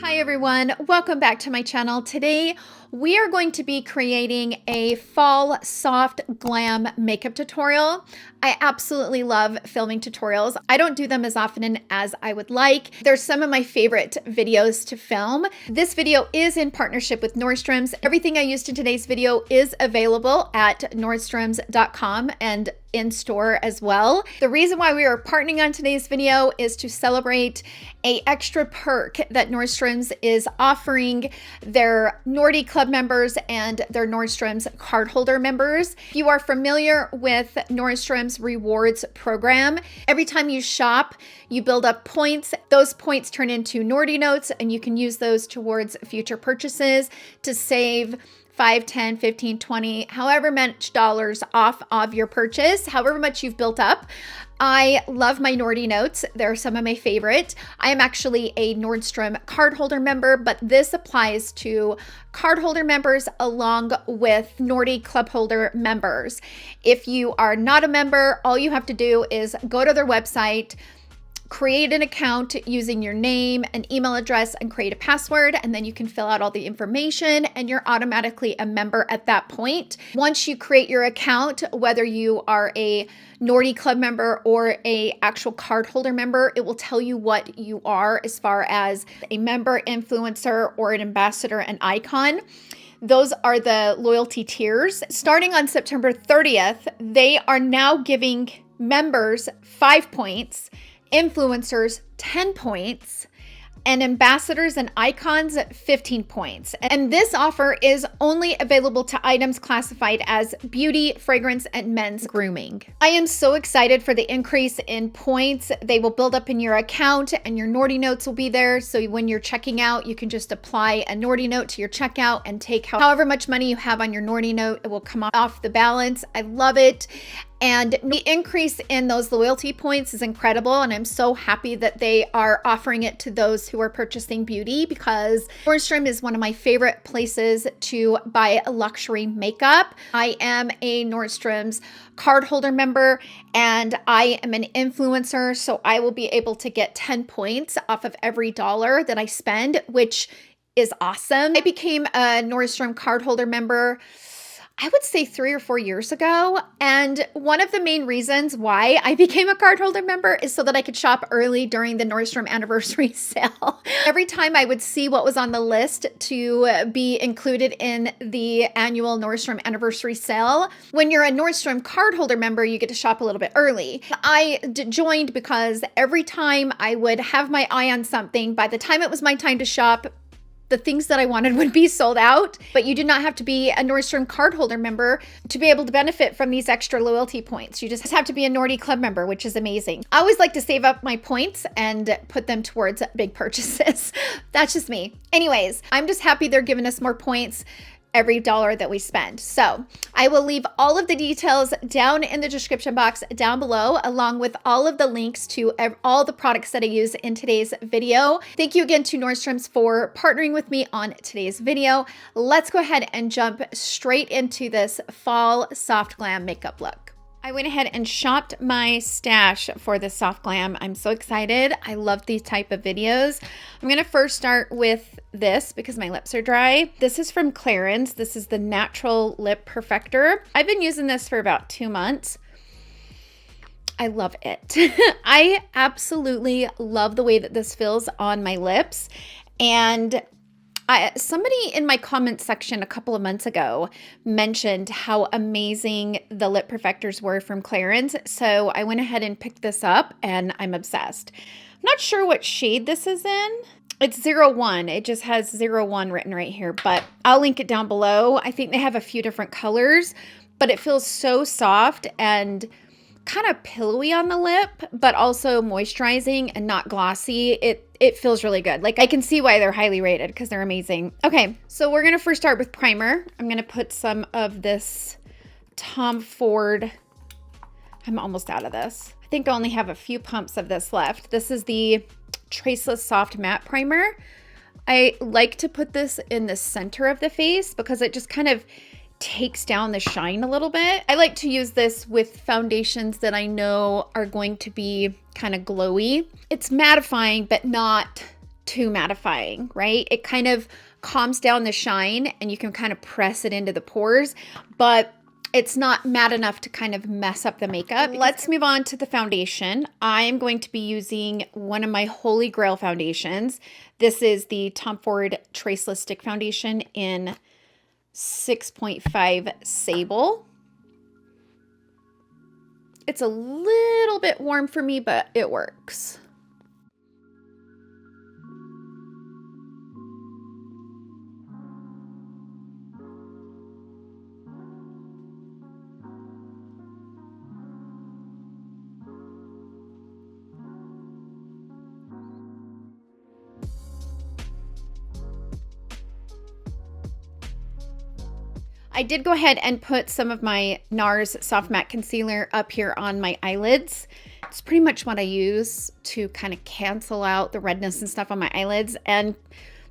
Hi everyone, welcome back to my channel. Today we are going to be creating a fall soft glam makeup tutorial. I absolutely love filming tutorials. I don't do them as often as I would like. They're some of my favorite videos to film. This video is in partnership with Nordstrom's. Everything I used in today's video is available at nordstroms.com and in store as well. The reason why we are partnering on today's video is to celebrate a extra perk that Nordstrom's is offering their Nordy Club members and their Nordstrom's cardholder members. If you are familiar with Nordstrom's rewards program, every time you shop, you build up points. Those points turn into Nordy notes and you can use those towards future purchases to save 5, 10, 15, 20, however much dollars off of your purchase, however much you've built up. I love my Nordy notes. They're some of my favorite. I am actually a Nordstrom cardholder member, but this applies to cardholder members along with Nordy Club holder members. If you are not a member, all you have to do is go to their website, create an account using your name and email address and create a password, and then you can fill out all the information and you're automatically a member at that point. Once you create your account, whether you are a Nordy Club member or a actual cardholder member, it will tell you what you are as far as a member, influencer, or an ambassador and icon. Those are the loyalty tiers. Starting on September 30th, they are now giving members 5 points, influencers 10 points, and ambassadors and icons 15 points. And this offer is only available to items classified as beauty, fragrance, and men's grooming. I am so excited for the increase in points. They will build up in your account and your Nordy notes will be there. So when you're checking out, you can just apply a Nordy note to your checkout and take however much money you have on your Nordy note. It will come off the balance. I love it. And the increase in those loyalty points is incredible. And I'm so happy that they are offering it to those who are purchasing beauty, because Nordstrom is one of my favorite places to buy luxury makeup. I am a Nordstrom's cardholder member and I am an influencer. So I will be able to get 10 points off of every dollar that I spend, which is awesome. I became a Nordstrom cardholder member, I would say 3 or 4 years ago. And one of the main reasons why I became a cardholder member is so that I could shop early during the Nordstrom anniversary sale. Every time I would see what was on the list to be included in the annual Nordstrom anniversary sale. When you're a Nordstrom cardholder member, you get to shop a little bit early. I joined because every time I would have my eye on something, by the time it was my time to shop, the things that I wanted would be sold out. But you do not have to be a Nordstrom cardholder member to be able to benefit from these extra loyalty points. You just have to be a Nordy Club member, which is amazing. I always like to save up my points and put them towards big purchases. That's just me. Anyways, I'm just happy they're giving us more points every dollar that we spend. So I will leave all of the details down in the description box down below, along with all of the links to all the products that I use in today's video. Thank you again to Nordstrom's for partnering with me on today's video. Let's go ahead and jump straight into this fall soft glam makeup look. I went ahead and shopped my stash for the soft glam. I'm so excited. I love these type of videos. I'm going to first start with this because my lips are dry. This is from Clarins. This is the Natural Lip Perfector. I've been using this for about 2 months. I love it. I absolutely love the way that this feels on my lips. And somebody in my comment section a couple of months ago mentioned how amazing the lip perfectors were from Clarins. So I went ahead and picked this up and I'm obsessed. I'm not sure what shade this is in. It's 01. It just has 01 written right here, but I'll link it down below. I think they have a few different colors, but it feels so soft and kind of pillowy on the lip, but also moisturizing and not glossy. It feels really good. Like, I can see why they're highly rated because they're amazing. Okay, so we're gonna first start with primer. I'm gonna put some of this Tom Ford. I'm almost out of this. I think I only have a few pumps of this left. This is the Traceless Soft Matte Primer. I like to put this in the center of the face because it just kind of takes down the shine a little bit. I like to use this with foundations that I know are going to be kind of glowy. It's mattifying, but not too mattifying, right? It kind of calms down the shine and you can kind of press it into the pores, but it's not matte enough to kind of mess up the makeup. Let's move on to the foundation. I'm going to be using one of my holy grail foundations. This is the Ford Traceless Stick Foundation in 6.5 Sable. It's a little bit warm for me, but it works. I did go ahead and put some of my Nars Soft Matte Concealer up here on my eyelids. It's pretty much what I use to kind of cancel out the redness and stuff on my eyelids and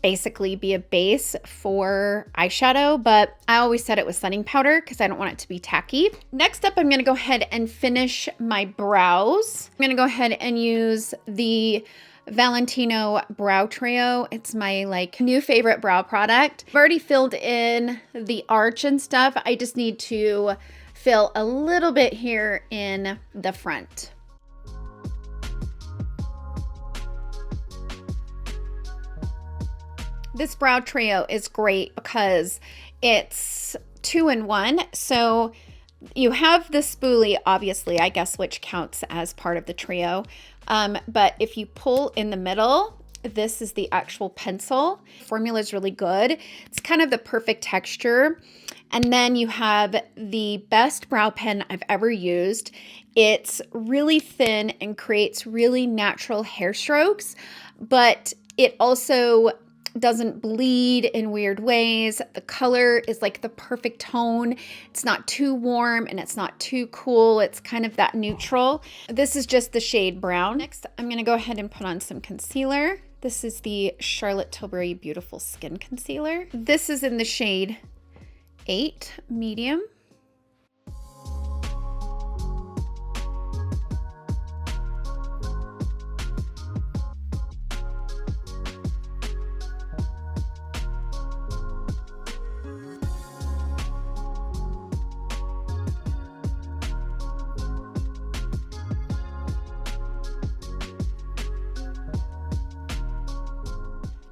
basically be a base for eyeshadow, but I always said it was setting powder because I don't want it to be tacky. Next up, I'm going to go ahead and finish my brows. I'm going to go ahead and use the Valentino brow trio. It's my new favorite brow product. I've already filled in the arch and stuff. I just need to fill a little bit here in the front. This brow trio is great because it's 2-in-1. So you have the spoolie, obviously, I guess, which counts as part of the trio. But if you pull in the middle, this is the actual pencil. The formula is really good. It's kind of the perfect texture. And then you have the best brow pen I've ever used. It's really thin and creates really natural hair strokes, but it also doesn't bleed in weird ways. The color is like the perfect tone. It's not too warm and it's not too cool. It's kind of that neutral. This is just the shade brown. Next, I'm going to go ahead and put on some concealer. This is the Charlotte Tilbury Beautiful Skin Concealer. This is in the shade 8 Medium.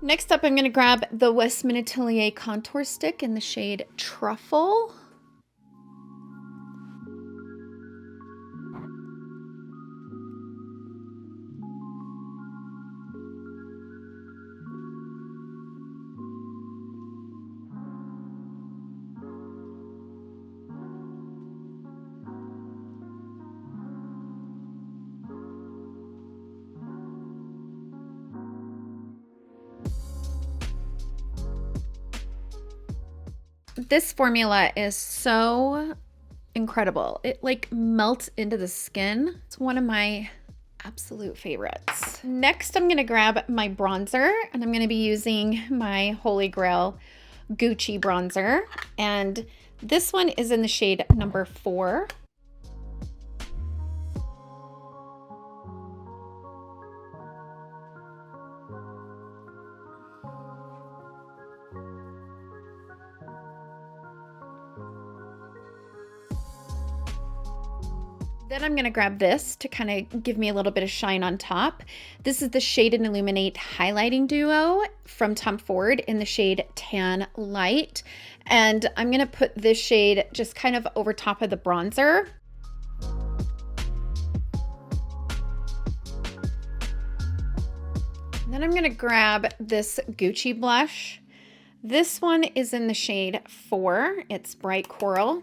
Next up, I'm going to grab the Westman Atelier Contour Stick in the shade Truffle. This formula is so incredible. It melts into the skin. It's one of my absolute favorites. Next, I'm gonna grab my bronzer and I'm gonna be using my Holy Grail Gucci bronzer. And this one is in the shade number 4. Then I'm going to grab this to kind of give me a little bit of shine on top. This is the Shade and Illuminate Highlighting Duo from Tom Ford in the shade Tantlight. And I'm going to put this shade just kind of over top of the bronzer. And then I'm going to grab this Gucci blush. This one is in the shade 4. It's Bright Coral.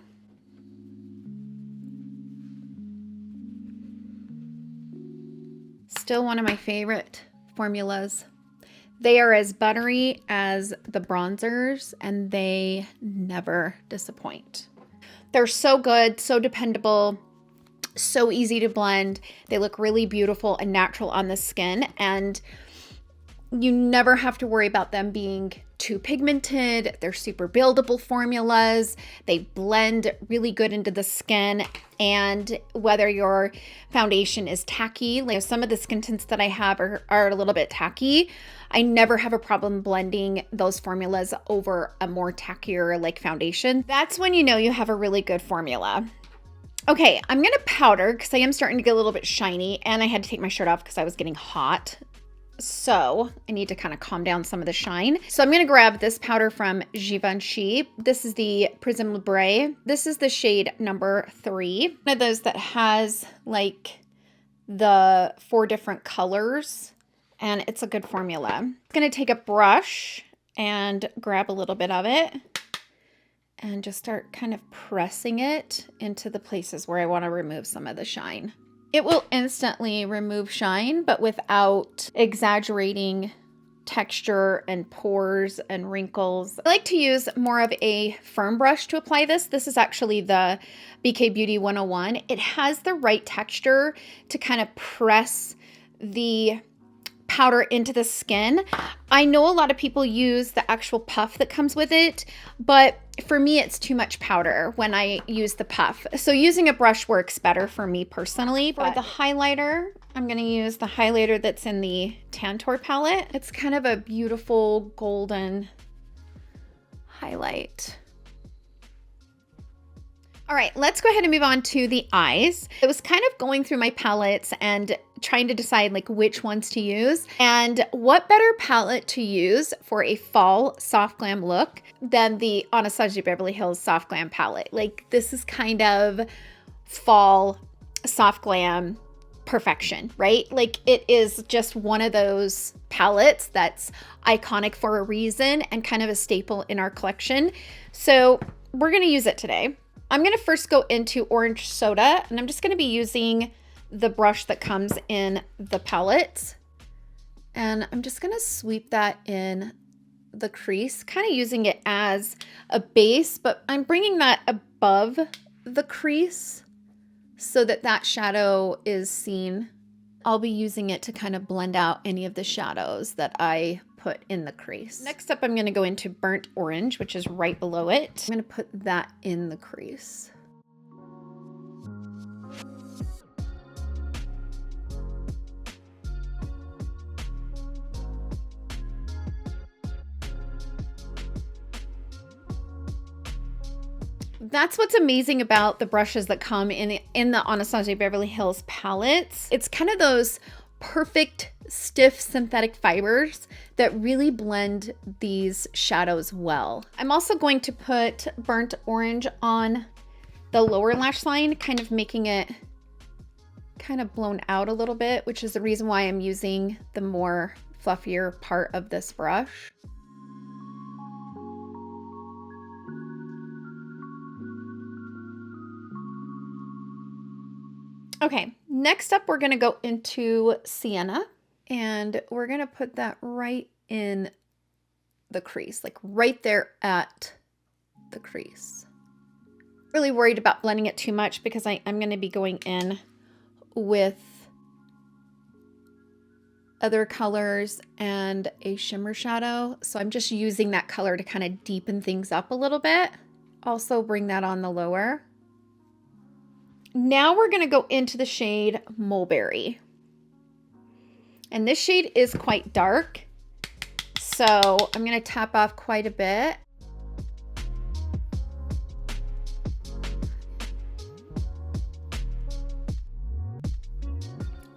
Still one of my favorite formulas. They are as buttery as the bronzers and they never disappoint. They're so good, so dependable, so easy to blend. They look really beautiful and natural on the skin and you never have to worry about them being too pigmented. They're super buildable formulas. They blend really good into the skin. And whether your foundation is tacky, like some of the skin tints that I have are a little bit tacky, I never have a problem blending those formulas over a more tackier like foundation. That's when you know you have a really good formula. Okay, I'm gonna powder because I am starting to get a little bit shiny, and I had to take my shirt off because I was getting hot. So I need to kind of calm down some of the shine. So I'm gonna grab this powder from Givenchy. This is the Prism Libre. This is the shade number 3. One of those that has like the 4 different colors, and it's a good formula. I'm gonna take a brush and grab a little bit of it and just start kind of pressing it into the places where I want to remove some of the shine. It will instantly remove shine, but without exaggerating texture and pores and wrinkles. I like to use more of a firm brush to apply this. This is actually the BK Beauty 101. It has the right texture to kind of press the powder into the skin. I know a lot of people use the actual puff that comes with it, but for me, it's too much powder when I use the puff. So using a brush works better for me personally. For the highlighter, I'm going to use the highlighter that's in the Tantour palette. It's kind of a beautiful golden highlight. All right, let's go ahead and move on to the eyes. I was kind of going through my palettes and trying to decide like which ones to use, and what better palette to use for a fall soft glam look than the Anastasia Beverly Hills soft glam palette. Like this is kind of fall soft glam perfection, right? Like it is just one of those palettes that's iconic for a reason and kind of a staple in our collection. So we're gonna use it today. I'm going to first go into Orange Soda, and I'm just going to be using the brush that comes in the palette. And I'm just going to sweep that in the crease, kind of using it as a base, but I'm bringing that above the crease so that that shadow is seen. I'll be using it to kind of blend out any of the shadows that I put in the crease. Next up, I'm going to go into Burnt Orange, which is right below it. I'm going to put that in the crease. That's what's amazing about the brushes that come in the Anastasia Beverly Hills palettes. It's kind of those perfect stiff synthetic fibers that really blend these shadows well. I'm also going to put Burnt Orange on the lower lash line, kind of making it kind of blown out a little bit, which is the reason why I'm using the more fluffier part of this brush. Okay, next up we're gonna go into Sienna, and we're gonna put that right in the crease, like right there at the crease. Really worried about blending it too much because I'm gonna be going in with other colors and a shimmer shadow. So I'm just using that color to kind of deepen things up a little bit. Also bring that on the lower. Now we're going to go into the shade Mulberry. And this shade is quite dark, so I'm going to tap off quite a bit.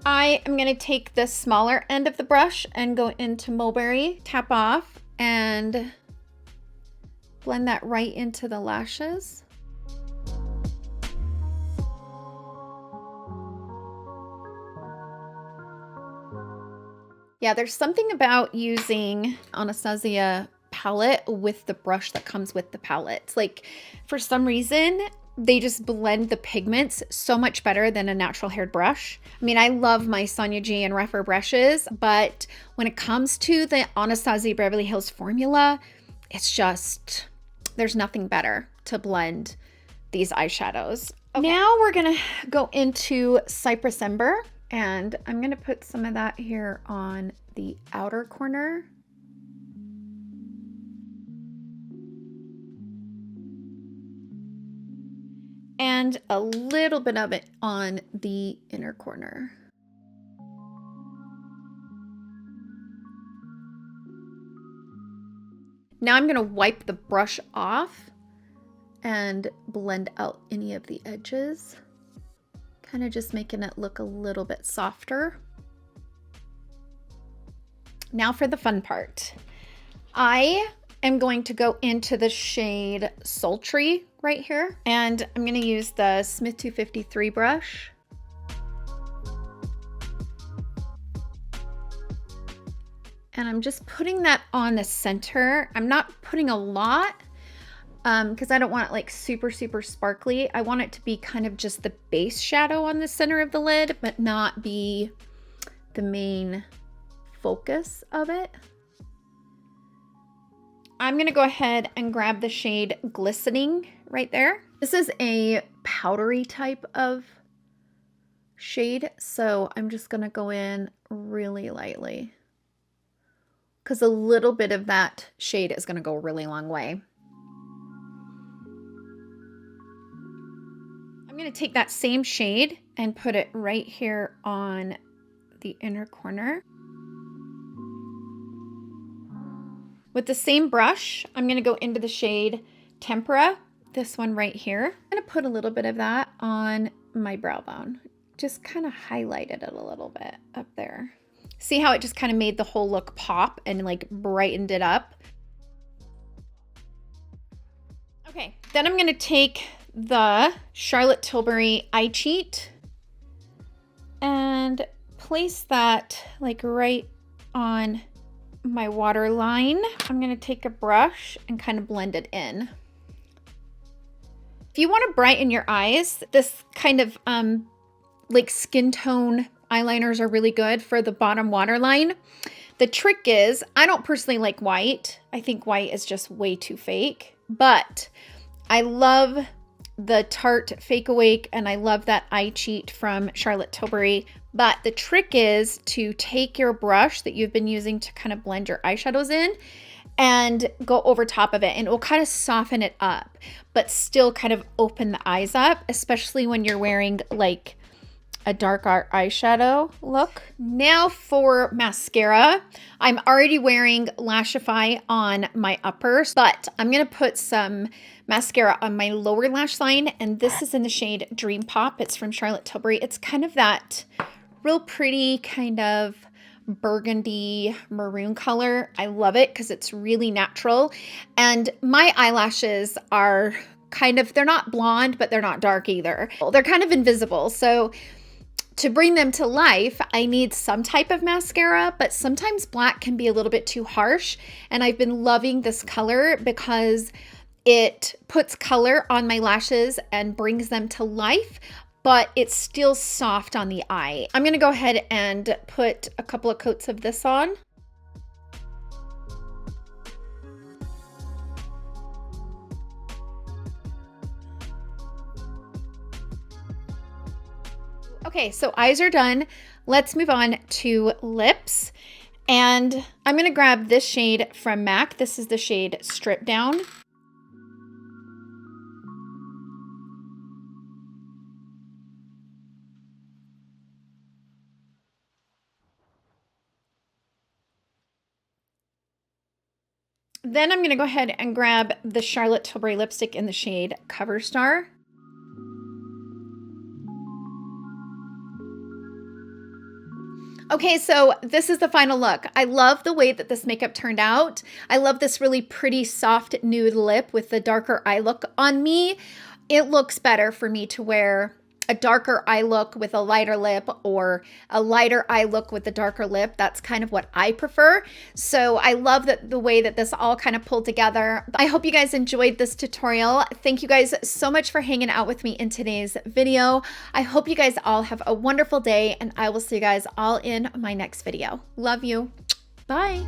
I am going to take the smaller end of the brush and go into Mulberry, tap off, and blend that right into the lashes. Yeah, there's something about using Anastasia palette with the brush that comes with the palette. Like, for some reason, they just blend the pigments so much better than a natural haired brush. I mean, I love my Sonia G and Rephr brushes, but when it comes to the Anastasia Beverly Hills formula, it's just, there's nothing better to blend these eyeshadows. Okay. Now we're gonna go into Cypress Ember. And I'm going to put some of that here on the outer corner. and a little bit of it on the inner corner. Now I'm going to wipe the brush off and blend out any of the edges, kind of just making it look a little bit softer. Now for the fun part. I am going to go into the shade Sultry right here, and I'm going to use the Smith 253 brush. And I'm just putting that on the center. I'm not putting a lot because I don't want it like super, super sparkly. I want it to be kind of just the base shadow on the center of the lid, but not be the main focus of it. I'm going to go ahead and grab the shade Glistening right there. This is a powdery type of shade, so I'm just going to go in really lightly because a little bit of that shade is going to go a really long way. I'm going to take that same shade and put it right here on the inner corner. With the same brush, I'm going to go into the shade Tempera, this one right here. I'm going to put a little bit of that on my brow bone. Just kind of highlighted it a little bit up there. See how it just kind of made the whole look pop and like brightened it up? Okay, then I'm going to take the Charlotte Tilbury Eye Cheat and place that like right on my waterline. I'm going to take a brush and kind of blend it in. If you want to brighten your eyes, this kind of like skin tone eyeliners are really good for the bottom waterline. The trick is, I don't personally like white. I think white is just way too fake, but I love the Tarte Fake Awake and I love that eye cheat from Charlotte Tilbury. But the trick is to take your brush that you've been using to kind of blend your eyeshadows in and go over top of it, and it will kind of soften it up, but still kind of open the eyes up, especially when you're wearing like a darker eyeshadow look. Now for mascara. I'm already wearing Lashify on my uppers, but I'm going to put some mascara on my lower lash line, and this is in the shade Dream Pop. It's from Charlotte Tilbury. It's kind of that real pretty kind of burgundy maroon color. I love it because it's really natural, and my eyelashes are kind of, they're not blonde, but they're not dark either. They're kind of invisible, so to bring them to life, I need some type of mascara, but sometimes black can be a little bit too harsh. And I've been loving this color because it puts color on my lashes and brings them to life, but it's still soft on the eye. I'm gonna go ahead and put a couple of coats of this on. Okay, so eyes are done. Let's move on to lips. And I'm going to grab this shade from MAC. This is the shade Stripdown. Then I'm going to go ahead and grab the Charlotte Tilbury lipstick in the shade Cover Star. Okay, so this is the final look. I love the way that this makeup turned out. I love this really pretty soft nude lip with the darker eye look. On me, it looks better for me to wear a darker eye look with a lighter lip or a lighter eye look with a darker lip. That's kind of what I prefer. So I love that the way that this all kind of pulled together. I hope you guys enjoyed this tutorial. Thank you guys so much for hanging out with me in today's video. I hope you guys all have a wonderful day, and I will see you guys all in my next video. Love you. Bye.